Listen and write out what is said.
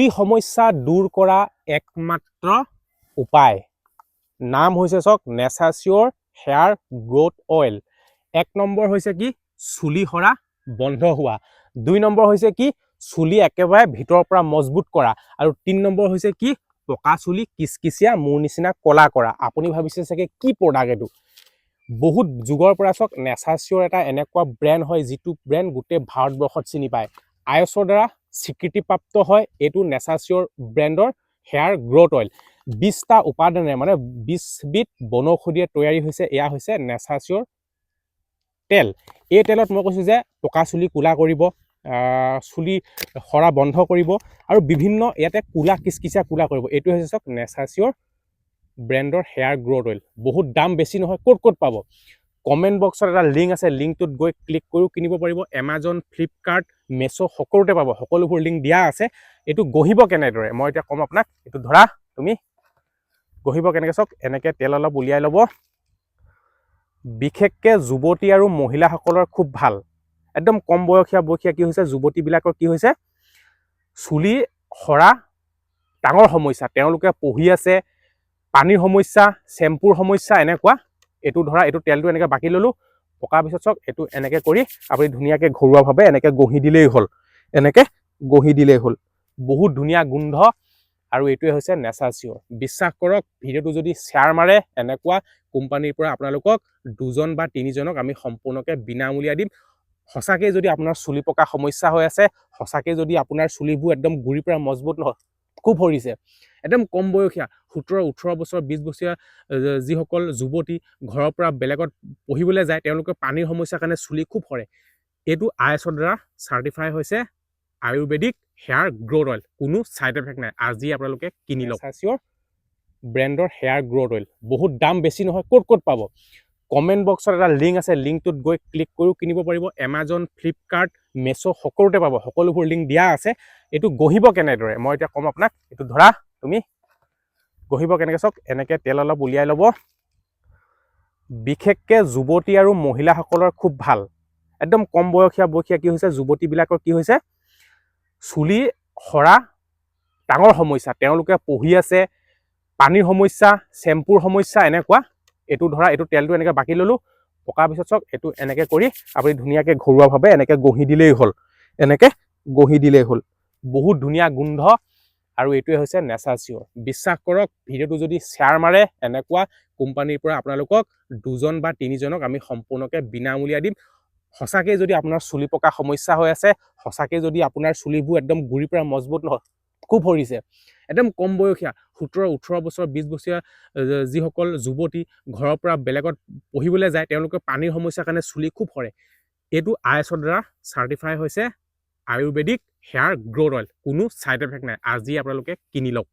চুটি সমস্যা দূৰ কৰা একমাত্ৰ উপায় নাম হৈছে চাওক নেচাচিয়ৰ হেয়াৰ গ্ৰোথ অইল। 1 নম্বৰ হৈছে কি চুলি সৰা বন্ধ হোৱা, 2 নম্বৰ হৈছে কি চুলি একেবাৰে ভিতৰৰ পৰা মজবুত কৰা, আৰু 3 নম্বৰ হৈছে কি পকা চুলি কিচকিচিয়া মোৰ নিচিনা কলা কৰা। আপুনি ভাবিছে চাগে কি প্ৰডাক্ট এইটো? বহুত যুগৰ পৰা চাওক নেচাচিয়ৰ এটা এনেকুৱা ব্ৰেণ্ড হয় যিটো ব্ৰেণ্ড গোটেই ভাৰতবৰ্ষত চিনি পায়। আইএছৰ দ্বাৰা স্বীকৃতিপ্ৰাপ্ত হয় এইটো নেচাচিয়ৰ ব্ৰেণ্ডৰ হেয়াৰ গ্ৰোথ অইল। 20টা উপাদানেৰে মানে 20 বিধ বনৌষধিয়ে তৈয়াৰী হৈছে। এয়া হৈছে নেচাচিয়ৰ তেল। এই তেলত মই কৈছোঁ যে পকা চুলি কোলা কৰিব, চুলি সৰা বন্ধ কৰিব, আৰু বিভিন্ন ইয়াতে কোলা কিচকিচা কোলা কৰিব। এইটো হৈছে চাওক নেচাচিয়ৰ ব্ৰেণ্ডৰ হেয়াৰ গ্ৰোথ অইল। বহুত দাম বেছি নহয়। ক'ত পাব? কমেণ্ট বক্সত এটা লিংক আছে, লিংকটোত গৈ ক্লিক কৰিও কিনিব পাৰিব। এমাজন, ফ্লিপকাৰ্ট, মেছো সকলোতে পাব। সকলোবোৰ লিংক দিয়া আছে। এইটো গঢ়িব কেনেদৰে মই এতিয়া ক'ম আপোনাক। এইটো ধৰা তুমি গঢ়িব কেনেকৈ চাওক, এনেকৈ তেল অলপ উলিয়াই ল'ব। বিশেষকৈ যুৱতী আৰু মহিলাসকলৰ খুব ভাল। একদম কম বয়সীয়া কি হৈছে, যুৱতীবিলাকৰ কি হৈছে চুলি সৰা ডাঙৰ সমস্যা। তেওঁলোকে পঢ়ি আছে, পানীৰ সমস্যা, চেম্পুৰ সমস্যা এনেকুৱা। এইটো ধৰা এইটো তেলটো এনেকৈ বাকি ল'লোঁ, পকাৰ পিছত চাওক এইটো এনেকৈ কৰি আপুনি ধুনীয়াকৈ ঘৰুৱাভাৱে এনেকৈ গঢ়ি দিলেই হ'ল। এনেকৈ গঢ়ি দিলেই হ'ল। বহুত ধুনীয়া গোন্ধ, আৰু এইটোৱে হৈছে নেচাচিয়ৰ। বিশ্বাস কৰক, ভিডিঅ'টো যদি শ্বেয়াৰ মাৰে এনেকুৱা কোম্পানীৰ পৰা আপোনালোকক 2জন বা 3জনক আমি সম্পূৰ্ণকৈ বিনামূলীয়া দিম। সঁচাকৈ যদি আপোনাৰ চুলি পকা সমস্যা হৈ আছে, সঁচাকৈ যদি আপোনাৰ চুলিবোৰ একদম গুৰিৰ পৰা মজবুত নহয়, খুব সৰিছে, একদম কম বয়সীয়া 17-18 বছৰ 20 বছৰীয়া যিসকল যুৱতী ঘৰৰ পৰা বেলেগত পঢ়িবলৈ যায়, তেওঁলোকে পানীৰ সমস্যাৰ কাৰণে চুলি খুব সৰে। এইটো আইএছৰ দ্বাৰা চাৰ্টিফাই হৈছে আয়ুৰ্বেদিক হেয়াৰ গ্ৰোথ অইল। কোনো ছাইড এফেক্ট নাই। আজি আপোনালোকে কিনি লওক নেচাচিয়ৰ ব্ৰেণ্ডৰ হেয়াৰ গ্ৰোথ অইল। বহুত দাম বেছি নহয়। ক'ত পাব? কমেণ্ট বক্সত এটা লিংক আছে, লিংকটোত গৈ ক্লিক কৰিও কিনিব পাৰিব। এমাজন, ফ্লিপকাৰ্ট, মেছো সকলোতে পাব। সকলোবোৰ লিংক দিয়া আছে। এইটো গঢ়িব কেনেদৰে মই এতিয়া ক'ম আপোনাক। এইটো ধৰা তুমি গঢ়িব কেনেকৈ চাওক, এনেকৈ তেল অলপ উলিয়াই ল'ব। বিশেষকৈ যুৱতী আৰু মহিলাসকলৰ খুব ভাল। একদম কম বয়সীয়া কি হৈছে, যুৱতীবিলাকৰ কি হৈছে চুলি সৰা ডাঙৰ সমস্যা। তেওঁলোকে পঢ়ি আছে, পানীৰ সমস্যা, চেম্পুৰ সমস্যা এনেকুৱা। এইটো ধৰা এইটো তেলটো এনেকৈ বাকি ল'লোঁ, পকাৰ পিছত চাওক এইটো এনেকৈ কৰি আপুনি ধুনীয়াকৈ ঘৰুৱাভাৱে এনেকৈ গঢ়ি দিলেই হ'ল। এনেকৈ গঢ়ি দিলেই হ'ল। বহুত ধুনীয়া গোন্ধ, আৰু এইটোৱে হৈছে নেচাচিয়ৰ। বিশ্বাস কৰক, ভিডিঅ'টো যদি শ্বেয়াৰ মাৰে এনেকুৱা কোম্পানীৰ পৰা আপোনালোকক 2জন বা 3জনক আমি সম্পূৰ্ণকৈ বিনামূলীয়া দিম। সঁচাকৈ যদি আপোনাৰ চুলি পকা সমস্যা হৈ আছে, সঁচাকৈ যদি আপোনাৰ চুলিবোৰ একদম গুৰিৰ পৰা মজবুত নহয়, খুব সৰিছে, একদম কম বয়সীয়া 17-18 বছৰ 20 বছৰীয়া যিসকল যুৱতী ঘৰৰ পৰা বেলেগত পঢ়িবলৈ যায়, তেওঁলোকে পানীৰ সমস্যাৰ কাৰণে চুলি খুব সৰে। এইটো আইএছৰ দ্বাৰা চাৰ্টিফাই হৈছে আয়ুৰ্বেদিক হেয়াৰ গ্ৰোথ অইল। কোনো ছাইড এফেক্ট নাই। আজি আপোনালোকে কিনি লওক।